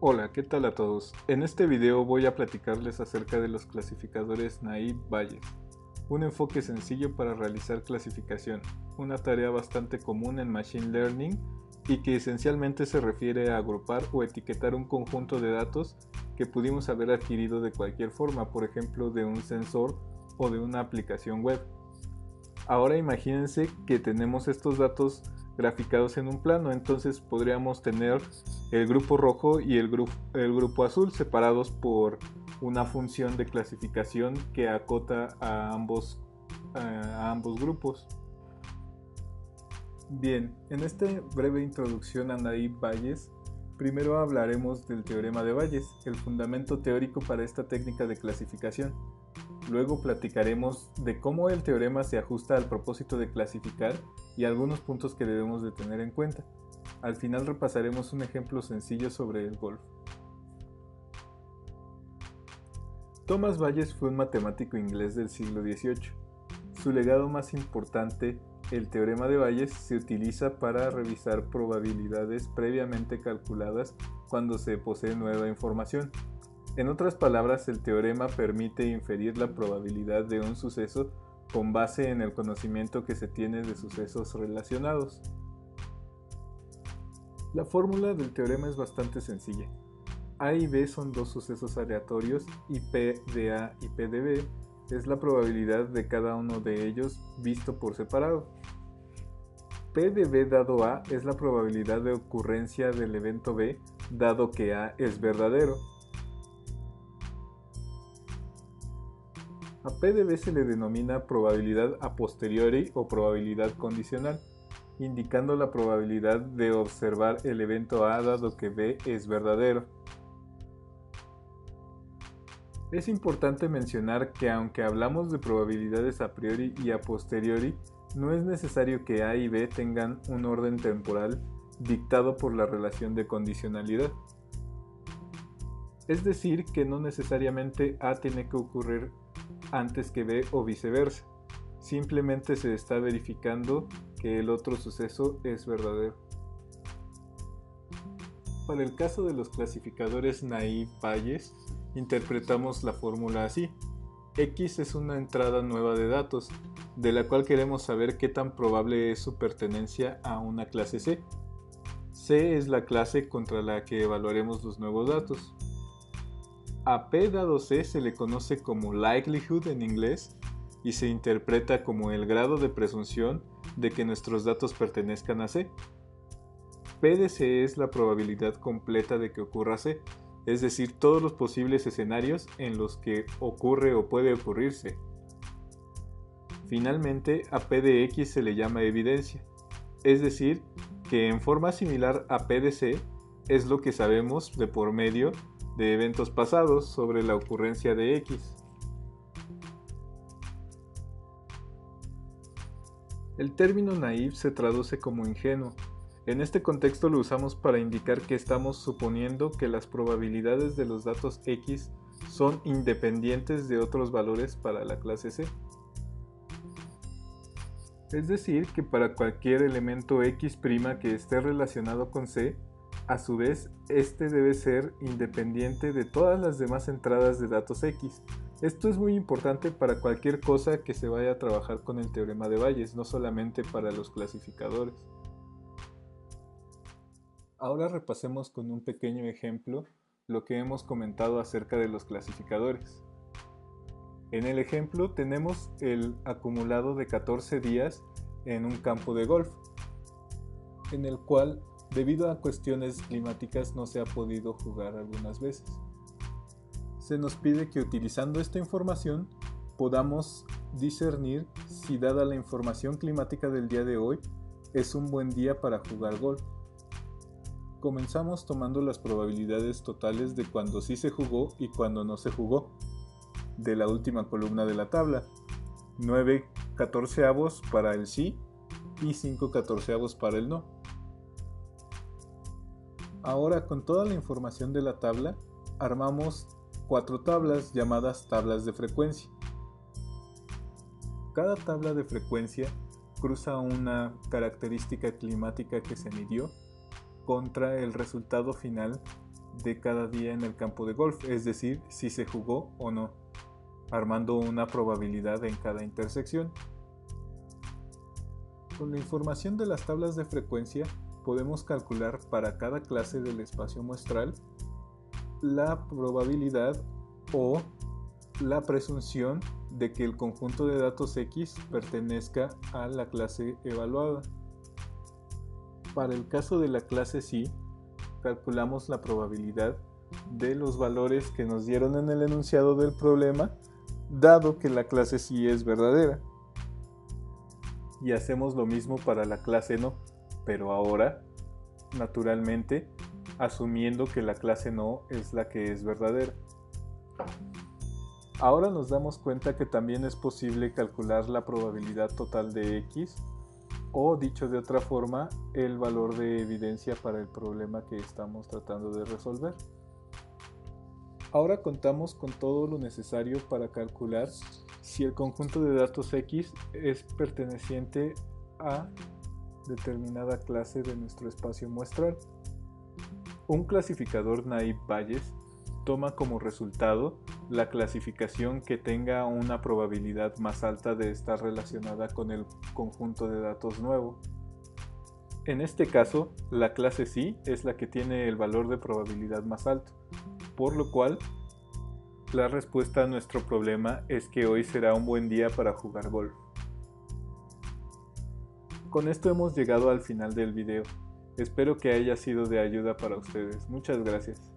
Hola, ¿qué tal a todos? En este video voy a platicarles acerca de los clasificadores Naive-Bayes, un enfoque sencillo para realizar clasificación, una tarea bastante común en Machine Learning y que esencialmente se refiere a agrupar o etiquetar un conjunto de datos que pudimos haber adquirido de cualquier forma, por ejemplo de un sensor o de una aplicación web. Ahora imagínense que tenemos estos datos graficados en un plano, entonces podríamos tener el grupo rojo y el grupo azul separados por una función de clasificación que acota a ambos grupos. Bien, en esta breve introducción a Naive-Bayes, primero hablaremos del teorema de Bayes, el fundamento teórico para esta técnica de clasificación. Luego platicaremos de cómo el teorema se ajusta al propósito de clasificar y algunos puntos que debemos de tener en cuenta. Al final repasaremos un ejemplo sencillo sobre el golf. Thomas Bayes fue un matemático inglés del siglo XVIII. Su legado más importante, el teorema de Bayes, se utiliza para revisar probabilidades previamente calculadas cuando se posee nueva información. En otras palabras, el teorema permite inferir la probabilidad de un suceso con base en el conocimiento que se tiene de sucesos relacionados. La fórmula del teorema es bastante sencilla. A y B son dos sucesos aleatorios y P de A y P de B es la probabilidad de cada uno de ellos visto por separado. P de B dado A es la probabilidad de ocurrencia del evento B dado que A es verdadero. A P de B se le denomina probabilidad a posteriori o probabilidad condicional, indicando la probabilidad de observar el evento A dado que B es verdadero. Es importante mencionar que aunque hablamos de probabilidades a priori y a posteriori, no es necesario que A y B tengan un orden temporal dictado por la relación de condicionalidad. Es decir, que no necesariamente A tiene que ocurrir antes que B o viceversa. Simplemente se está verificando que el otro suceso es verdadero. Para el caso de los clasificadores Naive-Bayes, interpretamos la fórmula así. X es una entrada nueva de datos, de la cual queremos saber qué tan probable es su pertenencia a una clase C. C es la clase contra la que evaluaremos los nuevos datos. A P dado C se le conoce como likelihood en inglés y se interpreta como el grado de presunción de que nuestros datos pertenezcan a C. P de C es la probabilidad completa de que ocurra C, es decir, todos los posibles escenarios en los que ocurre o puede ocurrir C. Finalmente, a P de X se le llama evidencia, es decir, que en forma similar a P de C es lo que sabemos de por medio de eventos pasados sobre la ocurrencia de X. El término naive se traduce como ingenuo. En este contexto lo usamos para indicar que estamos suponiendo que las probabilidades de los datos X son independientes de otros valores para la clase C. Es decir, que para cualquier elemento X' que esté relacionado con C, a su vez, este debe ser independiente de todas las demás entradas de datos X. Esto es muy importante para cualquier cosa que se vaya a trabajar con el teorema de Bayes, no solamente para los clasificadores. Ahora repasemos con un pequeño ejemplo lo que hemos comentado acerca de los clasificadores. En el ejemplo tenemos el acumulado de 14 días en un campo de golf, en el cual debido a cuestiones climáticas no se ha podido jugar algunas veces. Se nos pide que utilizando esta información podamos discernir si dada la información climática del día de hoy es un buen día para jugar golf. Comenzamos tomando las probabilidades totales de cuando sí se jugó y cuando no se jugó, de la última columna de la tabla, 9/14 para el sí y 5/14 para el no. Ahora con toda la información de la tabla, armamos 4 tablas llamadas tablas de frecuencia. Cada tabla de frecuencia cruza una característica climática que se midió contra el resultado final de cada día en el campo de golf, es decir, si se jugó o no, armando una probabilidad en cada intersección. Con la información de las tablas de frecuencia, podemos calcular para cada clase del espacio muestral la probabilidad o la presunción de que el conjunto de datos X pertenezca a la clase evaluada. Para el caso de la clase Psi, calculamos la probabilidad de los valores que nos dieron en el enunciado del problema, dado que la clase Psi es verdadera. Y hacemos lo mismo para la clase No, pero ahora, naturalmente, asumiendo que la clase No es la que es verdadera. Ahora nos damos cuenta que también es posible calcular la probabilidad total de X, o dicho de otra forma, el valor de evidencia para el problema que estamos tratando de resolver. Ahora contamos con todo lo necesario para calcular si el conjunto de datos X es perteneciente a determinada clase de nuestro espacio muestral. Un clasificador Naive-Bayes toma como resultado la clasificación que tenga una probabilidad más alta de estar relacionada con el conjunto de datos nuevo. En este caso, la clase Psi es la que tiene el valor de probabilidad más alto, por lo cual la respuesta a nuestro problema es que hoy será un buen día para jugar golf. Con esto hemos llegado al final del video. Espero que haya sido de ayuda para ustedes. Muchas gracias.